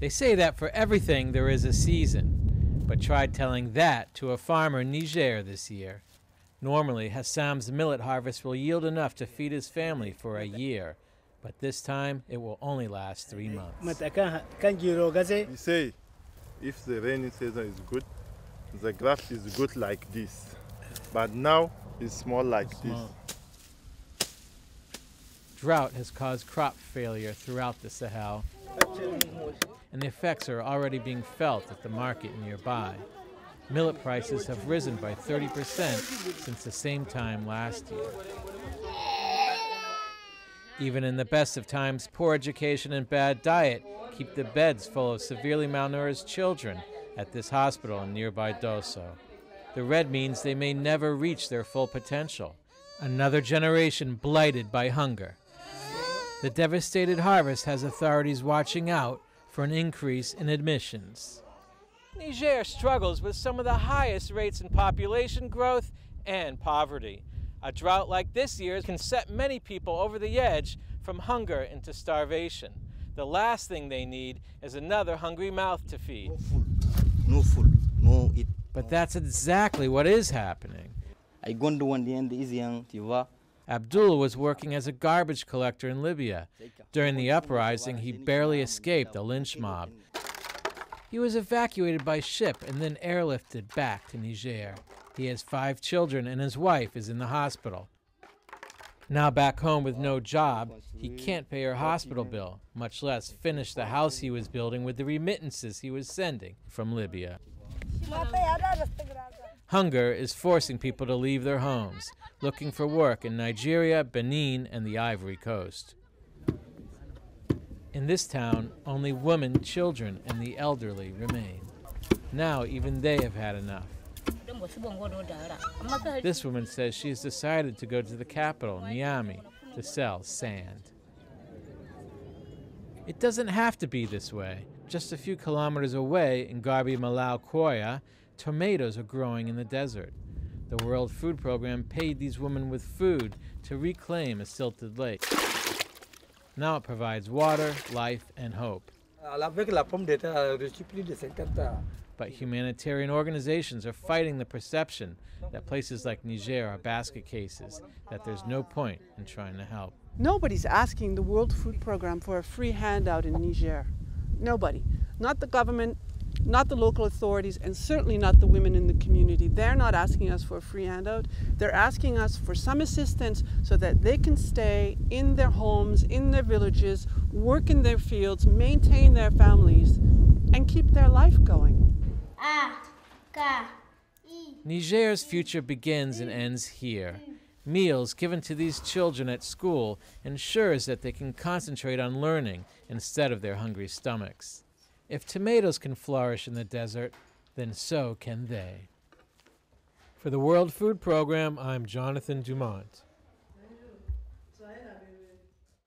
They say that for everything there is a season, but try telling that to a farmer in Niger this year. Normally, Hassam's millet harvest will yield enough to feed his family for a year, but this time it will only last 3 months. You say, if the rainy season is good, the grass is good like this, but now it's more like this. Drought has caused crop failure throughout the Sahel, and the effects are already being felt at the market nearby. Millet prices have risen by 30% since the same time last year. Even in the best of times, poor education and bad diet keep the beds full of severely malnourished children at this hospital in nearby Dosso. The red means they may never reach their full potential. Another generation blighted by hunger. The devastated harvest has authorities watching out for an increase in admissions. Niger struggles with some of the highest rates in population growth and poverty. A drought like this year's can set many people over the edge from hunger into starvation. The last thing they need is another hungry mouth to feed. No food, no eat. But that's exactly what is happening. Abdul was working as a garbage collector in Libya. During the uprising, he barely escaped a lynch mob. He was evacuated by ship and then airlifted back to Niger. He has 5 children and his wife is in the hospital. Now back home with no job, he can't pay her hospital bill, much less finish the house he was building with the remittances he was sending from Libya. Hunger is forcing people to leave their homes, looking for work in Nigeria, Benin, and the Ivory Coast. In this town, only women, children, and the elderly remain. Now even they have had enough. This woman says she has decided to go to the capital, Niamey, to sell sand. It doesn't have to be this way. Just a few kilometers away in Garbi Malau Koya, tomatoes are growing in the desert. The World Food Program paid these women with food to reclaim a silted lake. Now it provides water, life, and hope. But humanitarian organizations are fighting the perception that places like Niger are basket cases, that there's no point in trying to help. Nobody's asking the World Food Program for a free handout in Niger. Nobody. Not the government, not the local authorities, and certainly not the women in the community. They're not asking us for a free handout. They're asking us for some assistance so that they can stay in their homes, in their villages, work in their fields, maintain their families, and keep their life going. Niger's future begins and ends here. Meals given to these children at school ensures that they can concentrate on learning instead of their hungry stomachs. If tomatoes can flourish in the desert, then so can they. For the World Food Program, I'm Jonathan Dumont.